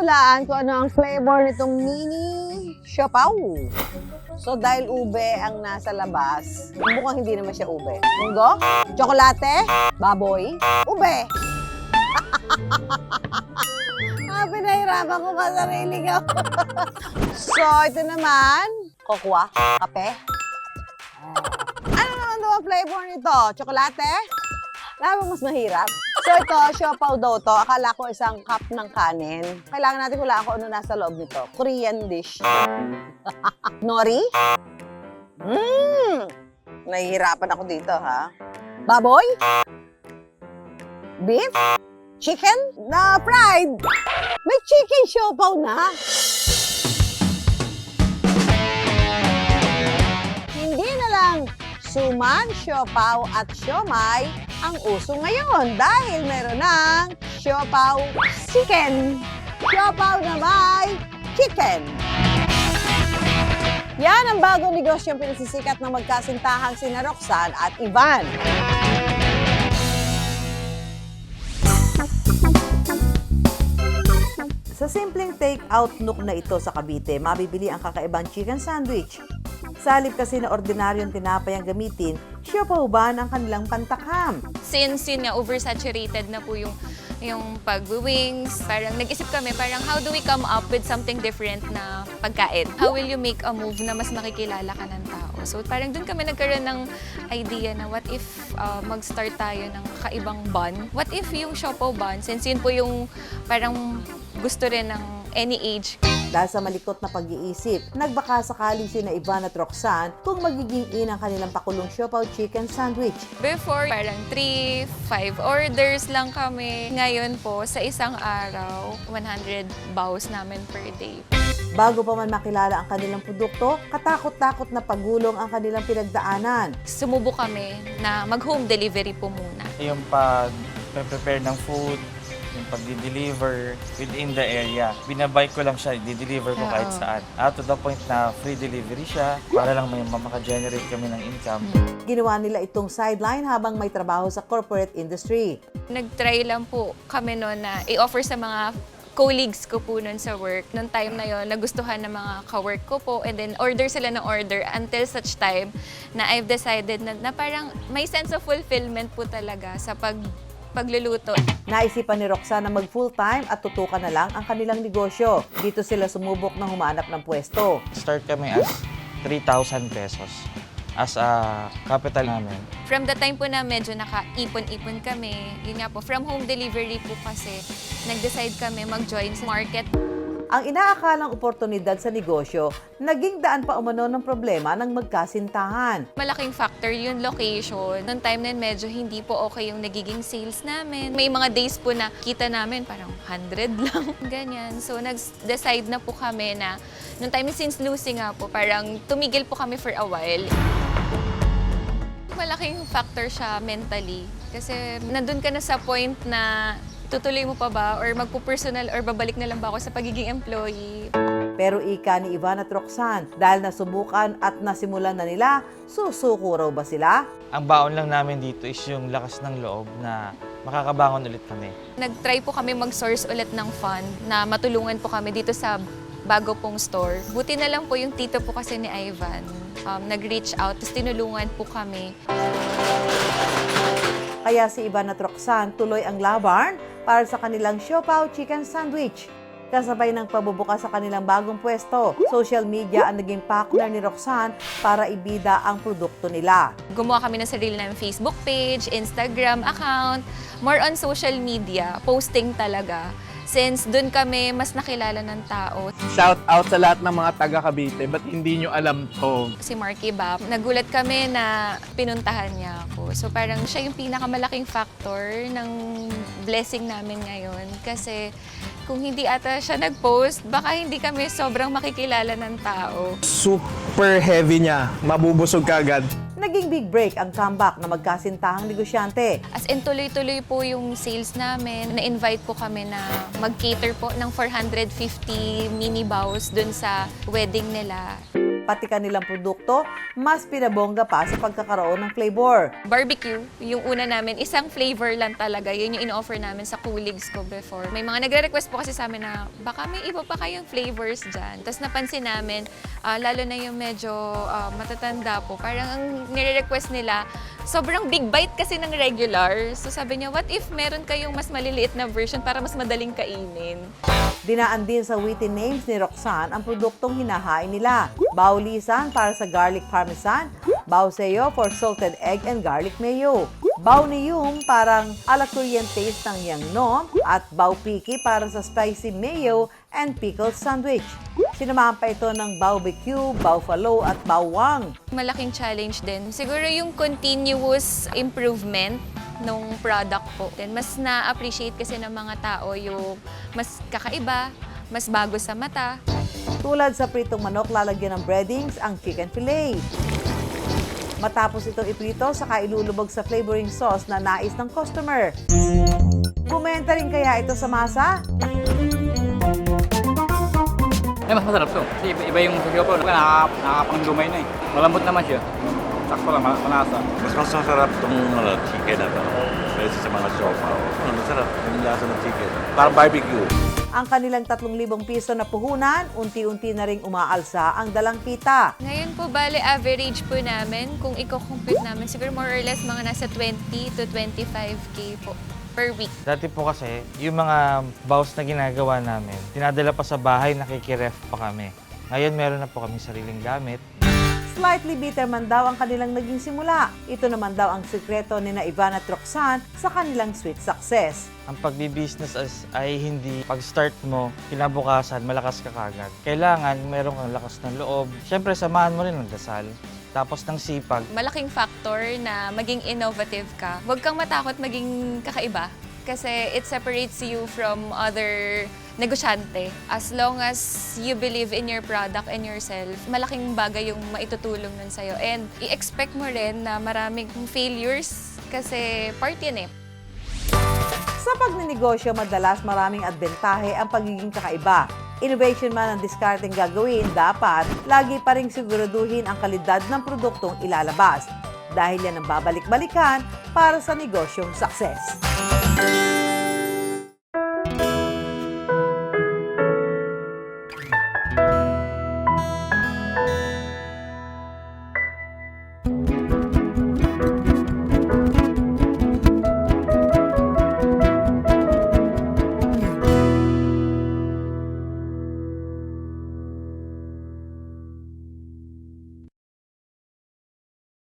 hulaan kung ano ang flavor nitong mini siopaw. So, dahil ube ang nasa labas, mukhang hindi naman siya ube. Munggo? Tsokolate? Baboy? Ube! Pinahirapan ko pa sarili ko. So, ito naman, kokwa, kape. Ano naman daw ang flavor nito? Tsokolate? Alam mo mas mahirap? So ito, siopaw daw to. Akala ko isang cup ng kanin. Kailangan natin hulaan kung ano nasa loob nito. Korean dish. Nori? Nahihirapan ako dito, ha? Baboy? Beef? Chicken? Na fried? May chicken siopaw na? Hindi na lang suman, siopaw at siomay ang uso ngayon dahil meron ng siopaw chicken. Siopaw na may chicken. Yan ang bagong negosyong pinasisikat ng magkasintahang sina Roxanne at Ivan. Sa simpleng take-out nook na ito sa Cavite, mabibili ang kakaibang chicken sandwich. Sa halip kasi na ordinaryong tinapay ang gamitin, siopaw ba ang kanilang pantakam? Since yun nga, oversaturated na po yung pag-wings, parang nag-isip kami, parang how do we come up with something different na pagkain? How will you make a move na mas makikilala ka ng tao? So parang dun kami nagkaroon ng idea na what if mag-start tayo ng kaibang bun? What if yung siopaw bun, since yun po yung parang gusto rin ng any age. Dahil sa malikot na pag-iisip, nagbaka sakali sina Ivan at Roxanne kung magiging in ang kanilang pakulong siopaw chicken sandwich. Before, parang 3-5 orders lang kami. Ngayon po, sa isang araw, 100 bawas namin per day. Bago pa man makilala ang kanilang produkto, katakot-takot na pagulong ang kanilang pinagdaanan. Sumubok kami na mag-home delivery po muna. Yung pag-prepare ng food, yung pag-deliver within the area. Binabay ko lang siya, di-deliver ko kahit saan. To the point na free delivery siya para lang may maka-generate kami ng income. Ginawa nila itong sideline habang may trabaho sa corporate industry. Nag-try lang po kami noon na i-offer sa mga colleagues ko po noon sa work. Noong time na yon, nagustuhan ng mga ka-work ko po and then order sila ng order until such time na I've decided na parang may sense of fulfillment po talaga sa pagluluto. Naisipan ni Roxanne na mag-full-time at tutukan na lang ang kanilang negosyo. Dito sila sumubok na humanap ng pwesto. Start kami as 3,000 pesos as a capital namin. From the time po na medyo naka-ipon-ipon kami, yun nga po, from home delivery po kasi, nag-decide kami mag-join sa market. Ang inaakalang oportunidad sa negosyo, naging daan pa umano ng problema ng magkasintahan. Malaking factor yung location. Noong time na yun, medyo hindi po okay yung nagiging sales namin. May mga days po na kita namin parang 100 lang, ganyan. So nag-decide na po kami na, noong time since losing nga po, parang tumigil po kami for a while. Malaking factor siya mentally. Kasi nandun ka na sa point na tutuloy mo pa ba or magpo-personal or babalik na lang ba ako sa pagiging employee? Pero ika ni Ivan at Roxanne, dahil nasubukan at nasimulan na nila, susuko raw ba sila? Ang baon lang namin dito is yung lakas ng loob na makakabangon ulit kami. Nag-try po kami mag-source ulit ng fund na matulungan po kami dito sa bago pong store. Buti na lang po yung tito po kasi ni Ivan. Nag-reach out, tapos tinulungan po kami. Kaya si Ivan at Roxanne tuloy ang laban para sa kanilang siopaw chicken sandwich. Kasabay ng pabubukas sa kanilang bagong pwesto, social media ang naging partner ni Roxanne para ibida ang produkto nila. Gumawa kami ng sarili ng Facebook page, Instagram account, more on social media, posting talaga. Since doon kami mas nakilala ng tao. Shout out sa lahat ng mga taga Cavite, ba't hindi nyo alam to? Si Marky Bap, nagulat kami na pinuntahan niya ako. So parang siya yung pinakamalaking factor ng blessing namin ngayon. Kasi kung hindi ata siya nag-post, baka hindi kami sobrang makikilala ng tao. Super heavy niya, mabubusog ka agad. Naging big break ang comeback na magkasintahang negosyante. As in, tuloy-tuloy po yung sales namin. Na-invite po kami na mag-cater po ng 450 mini bows dun sa wedding nila. Pati kanilang produkto, mas pinabongga pa sa pagkakaroon ng flavor. Barbecue, yung una namin, isang flavor lang talaga. Yun yung in-offer namin sa colleagues ko before. May mga nagre-request po kasi sa amin na baka may iba pa kayong flavors dyan. Tapos napansin namin, lalo na yung medyo matatanda po, parang ang nire-request nila, sobrang big bite kasi ng regular. So sabi niya, what if meron kayong mas maliliit na version para mas madaling kainin? Dinaan din sa witty names ni Roxanne ang produktong hinahain nila. Baulisan para sa garlic parmesan, Bauseo for salted egg and garlic mayo, Bauniyum parang ala Korean taste ng Yangnom, at Baupiki para sa spicy mayo and pickle sandwich. Sinamahan pa ito ng Baubecue, Baufalo at Bawang. Malaking challenge din. Siguro yung continuous improvement nung product po. Then mas na-appreciate kasi ng mga tao yung mas kakaiba, mas bago sa mata. Tulad sa pritong manok, lalagyan ng breadings ang chicken fillet. Matapos itong iprito, saka ilulubog sa flavoring sauce na nais ng customer. Kumenta rin kaya ito sa masa? Mas masarap to. Kasi iba yung sasaw po. Nakakapangdumay na eh. Malambot naman siya. Sakto lang, malasa. Mas masarap itong chicken na to kaysa sa mga siopaw. Masarap yung lasa ng chicken. Parang barbecue. Ang kanilang 3,000 piso na puhunan, unti-unti na ring umaalsa ang dalang kita. Ngayon po, bale, average po namin, kung i-compute namin, siguro more or less mga nasa 20 to 25K po per week. Dati po kasi, yung mga baws na ginagawa namin, dinadala pa sa bahay, nakikiref pa kami. Ngayon, meron na po kami sariling gamit. Slightly bitter man daw ang kanilang naging simula. Ito naman daw ang sikreto ni na Ivan at Roxanne sa kanilang sweet success. Ang pagbibusiness ay hindi pag-start mo, kinabukasan, malakas ka kagad. Kailangan meron kang lakas ng loob. Siyempre, samahan mo rin ng dasal. Tapos ng sipag. Malaking factor na maging innovative ka. Huwag kang matakot maging kakaiba kasi it separates you from other negosyante. As long as you believe in your product and yourself, malaking bagay yung maitutulong nun sa'yo. And i-expect mo rin na maraming failures kasi part yan eh. Sa pagninegosyo, madalas maraming adbentahe ang pagiging kakaiba. Innovation man ang discarding gagawin, dapat lagi pa ring siguraduhin ang kalidad ng produktong ilalabas. Dahil yan ang babalik-balikan para sa negosyong success.